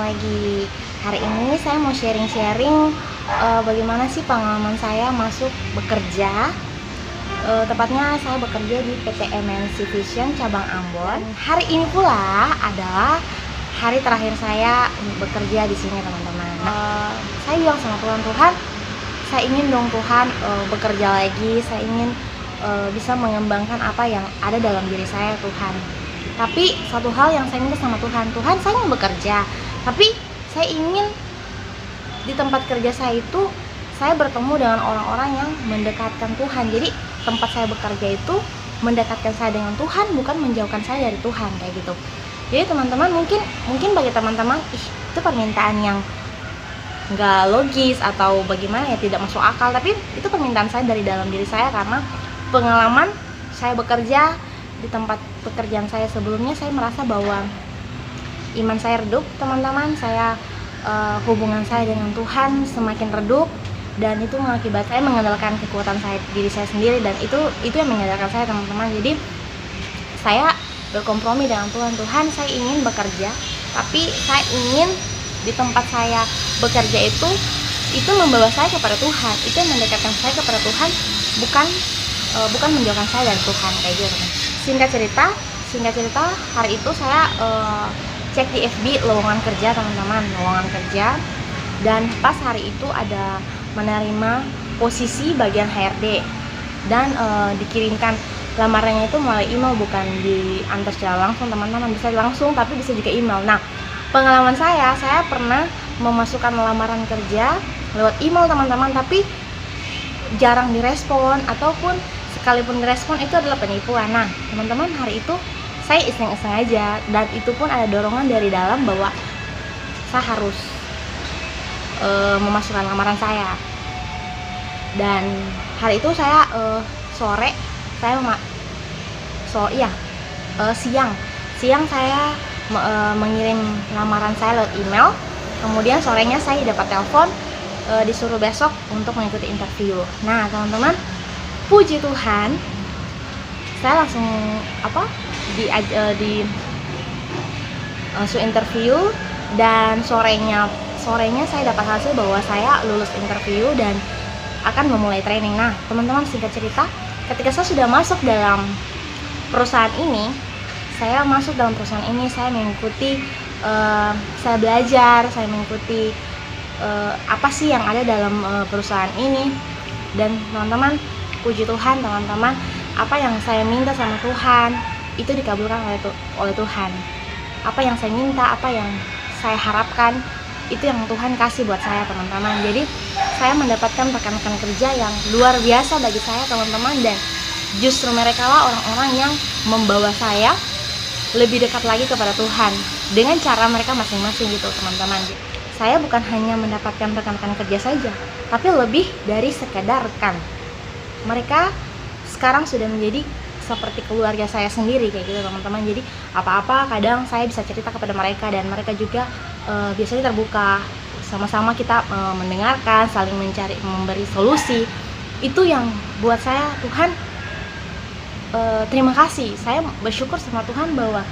lagi. Hari ini saya mau sharing-sharing bagaimana sih pengalaman saya masuk bekerja. Tepatnya saya bekerja di PT MNC Vision cabang Ambon. Hari ini pula adalah hari terakhir saya bekerja di sini, teman-teman. Saya bilang sama Tuhan, saya ingin dong Tuhan bekerja lagi. Saya ingin bisa mengembangkan apa yang ada dalam diri saya, Tuhan. Tapi satu hal yang saya minta sama Tuhan, saya ingin bekerja, tapi saya ingin di tempat kerja saya itu saya bertemu dengan orang-orang yang mendekatkan Tuhan. Jadi tempat saya bekerja itu mendekatkan saya dengan Tuhan, bukan menjauhkan saya dari Tuhan, kayak gitu. Jadi teman-teman, mungkin bagi teman-teman itu permintaan yang nggak logis atau bagaimana ya, tidak masuk akal, tapi itu permintaan saya dari dalam diri saya karena pengalaman saya bekerja di tempat pekerjaan saya sebelumnya. Saya merasa bahwa iman saya redup, teman-teman. Hubungan saya dengan Tuhan semakin redup, dan itu mengakibatkan saya mengandalkan kekuatan diri saya sendiri, dan itu yang mengandalkan saya, teman-teman. Jadi saya berkompromi dengan Tuhan. Saya ingin bekerja, tapi saya ingin di tempat saya bekerja itu membawa saya kepada Tuhan, itu yang mendekatkan saya kepada Tuhan, bukan menjauhkan saya dari Tuhan, kayak gitu, teman. Singkat cerita, hari itu saya cek di FB lowongan kerja, teman-teman, lowongan kerja, dan pas hari itu ada menerima posisi bagian HRD, dan dikirimkan lamarannya itu melalui email, bukan diantar secara langsung, teman-teman. Bisa langsung tapi bisa juga email. Nah, pengalaman saya pernah memasukkan lamaran kerja lewat email, teman-teman, tapi jarang direspon, ataupun sekalipun direspon itu adalah penipuan. Nah, teman-teman, hari itu saya iseng-iseng aja, dan itu pun ada dorongan dari dalam bahwa saya harus memasukkan lamaran saya. Dan hari itu saya siang saya mengirim lamaran saya lewat email. Kemudian sorenya saya dapat telepon, disuruh besok untuk mengikuti interview. Nah, teman-teman, puji Tuhan, saya langsung langsung interview, dan sorenya saya dapat hasil bahwa saya lulus interview dan akan memulai training. Nah, teman-teman, singkat cerita, ketika saya sudah masuk dalam perusahaan ini, saya mengikuti, saya belajar, saya mengikuti apa sih yang ada dalam perusahaan ini. Dan teman-teman, puji Tuhan, teman-teman, apa yang saya minta sama Tuhan itu dikabulkan oleh Tuhan. Apa yang saya minta, apa yang saya harapkan, itu yang Tuhan kasih buat saya, teman-teman. Jadi saya mendapatkan rekan-rekan kerja yang luar biasa bagi saya, teman-teman, dan justru mereka lah orang-orang yang membawa saya lebih dekat lagi kepada Tuhan dengan cara mereka masing-masing, gitu, teman-teman. Saya bukan hanya mendapatkan rekan-rekan kerja saja, tapi lebih dari sekedar rekan. Mereka sekarang sudah menjadi seperti keluarga saya sendiri, kayak gitu, teman-teman. Jadi apa-apa kadang saya bisa cerita kepada mereka, dan mereka juga biasanya terbuka. Sama-sama kita mendengarkan, saling memberi solusi. Itu yang buat saya, Tuhan, terima kasih. Saya bersyukur sama Tuhan bahwa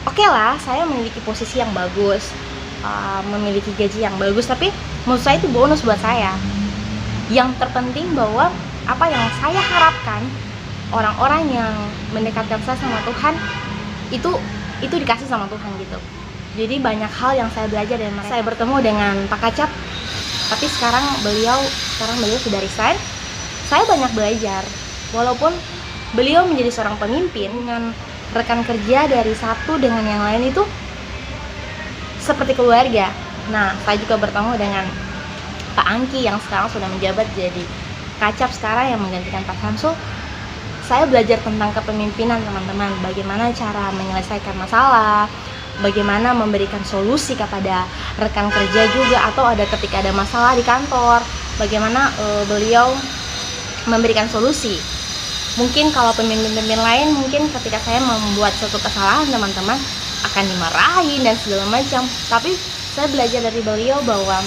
oke lah, saya memiliki posisi yang bagus, memiliki gaji yang bagus, tapi menurut saya itu bonus buat saya. Yang terpenting bahwa apa yang saya harapkan, orang-orang yang mendekatkan saya sama Tuhan itu dikasih sama Tuhan, gitu. Jadi banyak hal yang saya belajar dari mereka. Saya bertemu dengan Pak Kacap, tapi sekarang beliau sudah resign. Saya banyak belajar, walaupun beliau menjadi seorang pemimpin, dengan rekan kerja dari satu dengan yang lain itu seperti keluarga. Nah, saya juga bertemu dengan Pak Angki yang sekarang sudah menjabat jadi Kacap sekarang, yang menggantikan Pak Samsul. Saya belajar tentang kepemimpinan, teman-teman. Bagaimana cara menyelesaikan masalah, bagaimana memberikan solusi kepada rekan kerja juga, atau ketika ada masalah di kantor, bagaimana beliau memberikan solusi. Mungkin kalau pemimpin-pemimpin lain, mungkin ketika saya membuat suatu kesalahan, teman-teman, akan dimarahin dan segala macam. Tapi saya belajar dari beliau bahwa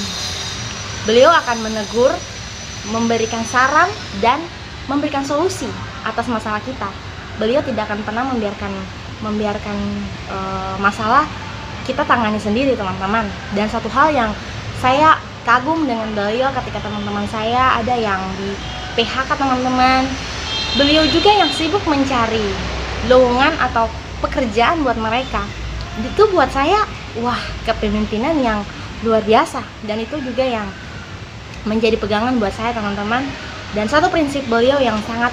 beliau akan menegur, memberikan saran, dan memberikan solusi atas masalah kita. Beliau tidak akan pernah membiarkan masalah kita tangani sendiri teman-teman. Dan satu hal yang saya kagum dengan beliau, ketika teman-teman saya ada yang di PHK teman-teman, beliau juga yang sibuk mencari lowongan atau pekerjaan buat mereka. Itu buat saya, wah, kepemimpinan yang luar biasa, dan itu juga yang menjadi pegangan buat saya teman-teman. Dan satu prinsip beliau yang sangat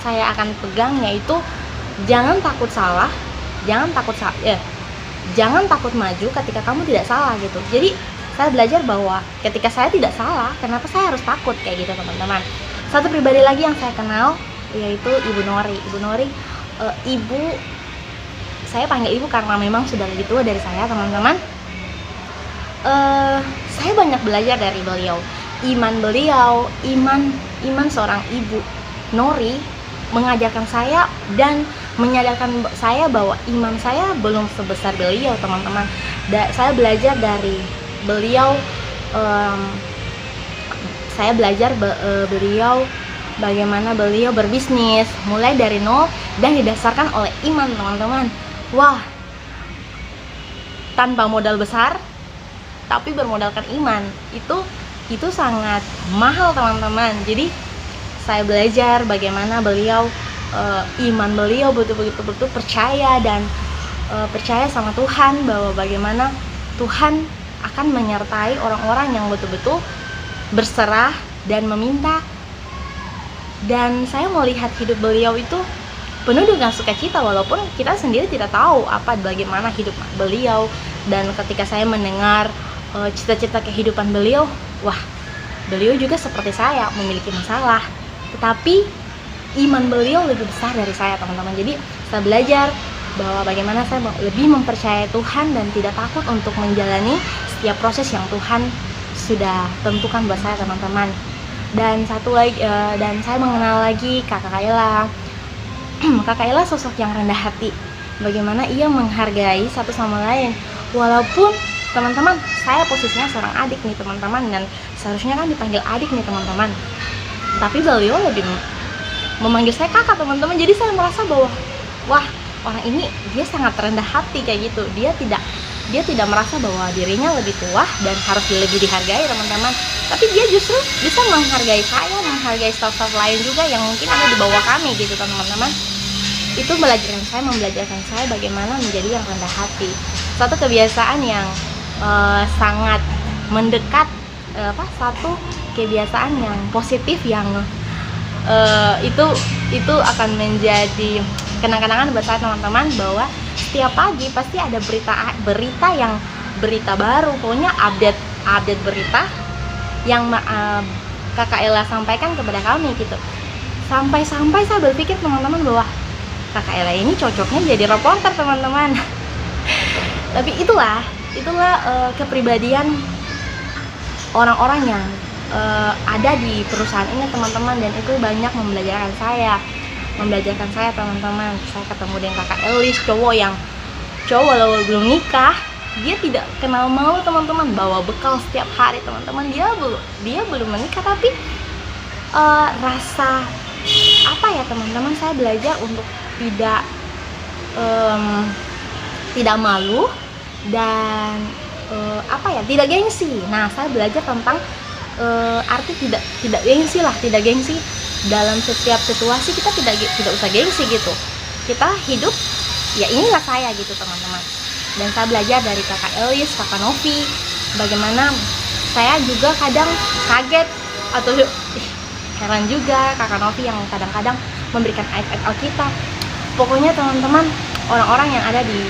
saya akan pegang, yaitu jangan takut salah, jangan takut maju ketika kamu tidak salah gitu. Jadi saya belajar bahwa ketika saya tidak salah, kenapa saya harus takut, kayak gitu teman-teman. Satu pribadi lagi yang saya kenal yaitu Ibu Nori. Ibu Nori, ibu, saya panggil ibu karena memang sudah lebih tua dari saya teman-teman. Saya banyak belajar dari beliau. Iman beliau, iman seorang ibu Nori mengajarkan saya dan menyadarkan saya bahwa iman saya belum sebesar beliau teman-teman. Saya belajar dari beliau, beliau bagaimana beliau berbisnis mulai dari nol dan didasarkan oleh iman teman-teman. Wah, tanpa modal besar tapi bermodalkan iman, itu sangat mahal teman-teman. Jadi saya belajar bagaimana beliau, iman beliau betul-betul percaya dan percaya sama Tuhan, bahwa bagaimana Tuhan akan menyertai orang-orang yang betul-betul berserah dan meminta. Dan saya melihat hidup beliau itu penuh dengan sukacita, walaupun kita sendiri tidak tahu bagaimana hidup beliau. Dan ketika saya mendengar cita-cita kehidupan beliau, wah, beliau juga seperti saya memiliki masalah, tetapi iman beliau lebih besar dari saya teman-teman. Jadi saya belajar bahwa bagaimana saya lebih mempercayai Tuhan dan tidak takut untuk menjalani setiap proses yang Tuhan sudah tentukan buat saya teman-teman. Dan satu lagi, dan saya mengenal lagi Kakak Kaila. Kakak Kaila sosok yang rendah hati, bagaimana ia menghargai satu sama lain. Walaupun teman-teman, saya posisinya seorang adik nih teman-teman, dan seharusnya kan dipanggil adik nih teman-teman, tapi beliau lebih memanggil saya kakak teman-teman. Jadi saya merasa bahwa wah, orang ini dia sangat rendah hati kayak gitu. Dia tidak merasa bahwa dirinya lebih tua dan harus lebih dihargai teman-teman, tapi dia justru bisa menghargai saya, menghargai staff-staff lain juga yang mungkin ada di bawah kami gitu teman-teman. Itu membelajarkan saya bagaimana menjadi yang rendah hati. Satu kebiasaan yang sangat mendekat, satu kebiasaan yang positif yang itu akan menjadi kenang-kenangan buat saya teman-teman, bahwa setiap pagi pasti ada berita baru, pokoknya update berita yang Kakak Ella sampaikan kepada kami gitu. Sampai saya berpikir teman-teman bahwa Kakak Ella ini cocoknya jadi reporter teman-teman. Tapi itulah kepribadian orang-orang yang ada di perusahaan ini teman-teman, dan itu banyak membelajarkan saya teman-teman. Saya ketemu dengan Kakak Elis, cowok walau belum nikah, dia tidak kenal malu teman-teman, bawa bekal setiap hari teman-teman. Dia belum menikah, tapi rasa teman-teman, saya belajar untuk tidak malu dan tidak gengsi. Nah, saya belajar tentang arti tidak gengsi dalam setiap situasi. Kita tidak usah gengsi gitu. Kita hidup, ya inilah saya gitu teman-teman. Dan saya belajar dari Kakak Elis, Kakak Novi, bagaimana saya juga kadang kaget atau heran juga Kakak Novi yang kadang-kadang memberikan ayat-ayat Alkitab. Pokoknya teman-teman, orang-orang yang ada di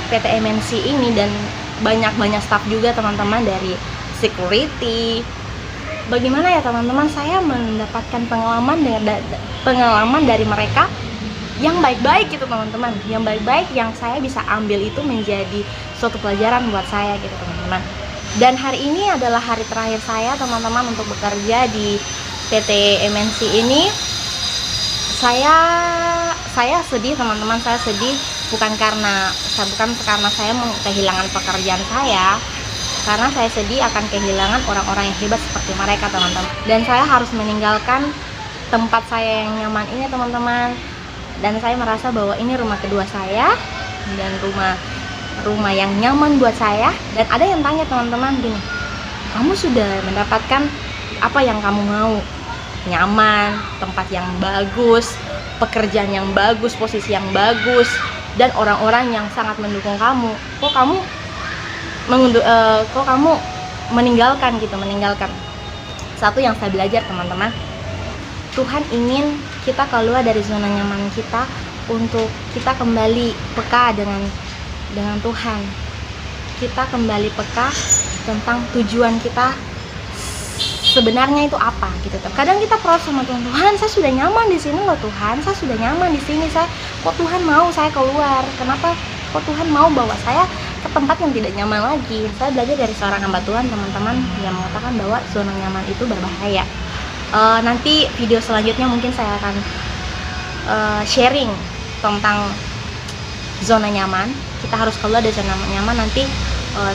PT MNC ini dan banyak staff juga teman-teman, dari security. Bagaimana ya teman-teman, saya mendapatkan pengalaman dari mereka yang baik-baik gitu teman-teman, yang baik-baik yang saya bisa ambil itu menjadi suatu pelajaran buat saya gitu teman-teman. Dan hari ini adalah hari terakhir saya teman-teman untuk bekerja di PT MNC ini. Saya sedih teman-teman, saya sedih bukan karena saya kehilangan pekerjaan saya, karena saya sedih akan kehilangan orang-orang yang hebat seperti mereka teman-teman. Dan saya harus meninggalkan tempat saya yang nyaman ini teman-teman, dan saya merasa bahwa ini rumah kedua saya dan rumah rumah yang nyaman buat saya. Dan ada yang tanya teman-teman gini, kamu sudah mendapatkan apa yang kamu mau? Nyaman, tempat yang bagus, pekerjaan yang bagus, posisi yang bagus, dan orang-orang yang sangat mendukung kamu. Kok kamu meninggalkan gitu, meninggalkan? Satu yang saya belajar teman-teman, Tuhan ingin kita keluar dari zona nyaman kita untuk kita kembali peka dengan Tuhan. Kita kembali peka tentang tujuan kita sebenarnya itu apa gitu. Kadang kita protes sama Tuhan, Tuhan saya sudah nyaman di sini loh Tuhan, saya sudah nyaman di sini, kok Tuhan mau saya keluar? Kenapa kok Tuhan mau bawa saya ke tempat yang tidak nyaman lagi? Saya belajar dari seorang hamba Tuhan teman-teman yang mengatakan bahwa zona nyaman itu berbahaya. Nanti video selanjutnya mungkin saya akan sharing tentang zona nyaman. Kita harus keluar dari zona nyaman. Nanti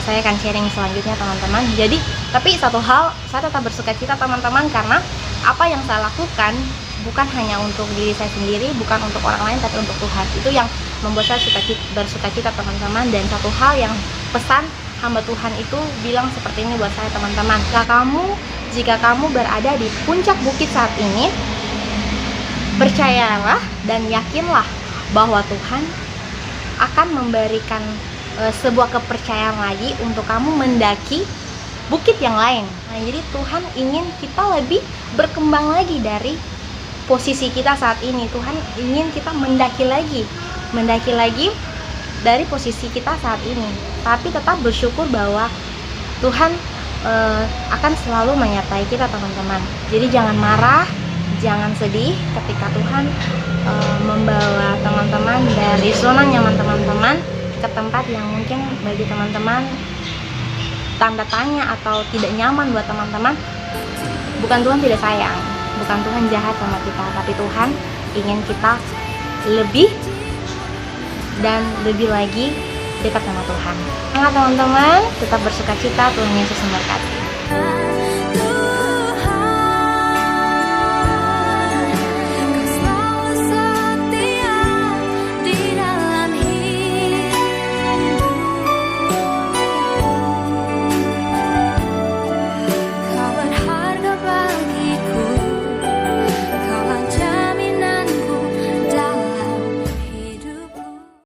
saya akan sharing selanjutnya teman-teman. Jadi tapi satu hal, saya tetap bersukacita teman-teman, karena apa yang saya lakukan bukan hanya untuk diri saya sendiri, bukan untuk orang lain, tapi untuk Tuhan. Itu yang membuat saya bersukacita teman-teman. Dan satu hal yang pesan hamba Tuhan itu bilang seperti ini buat saya teman-teman, jika kamu berada di puncak bukit saat ini, percayalah dan yakinlah bahwa Tuhan akan memberikan sebuah kepercayaan lagi untuk kamu mendaki bukit yang lain. Nah, jadi Tuhan ingin kita lebih berkembang lagi dari posisi kita saat ini. Tuhan ingin kita mendaki lagi dari posisi kita saat ini. Tapi tetap bersyukur bahwa Tuhan akan selalu menyertai kita teman-teman. Jadi jangan marah, jangan sedih ketika Tuhan membawa teman-teman dari zona nyaman teman-teman ke tempat yang mungkin bagi teman-teman tanda tanya atau tidak nyaman buat teman-teman. Bukan Tuhan tidak sayang, bukan Tuhan jahat sama kita, tapi Tuhan ingin kita lebih dan lebih lagi dekat sama Tuhan. Semangat teman-teman, tetap bersukacita, Tuhan Yesus memberkati.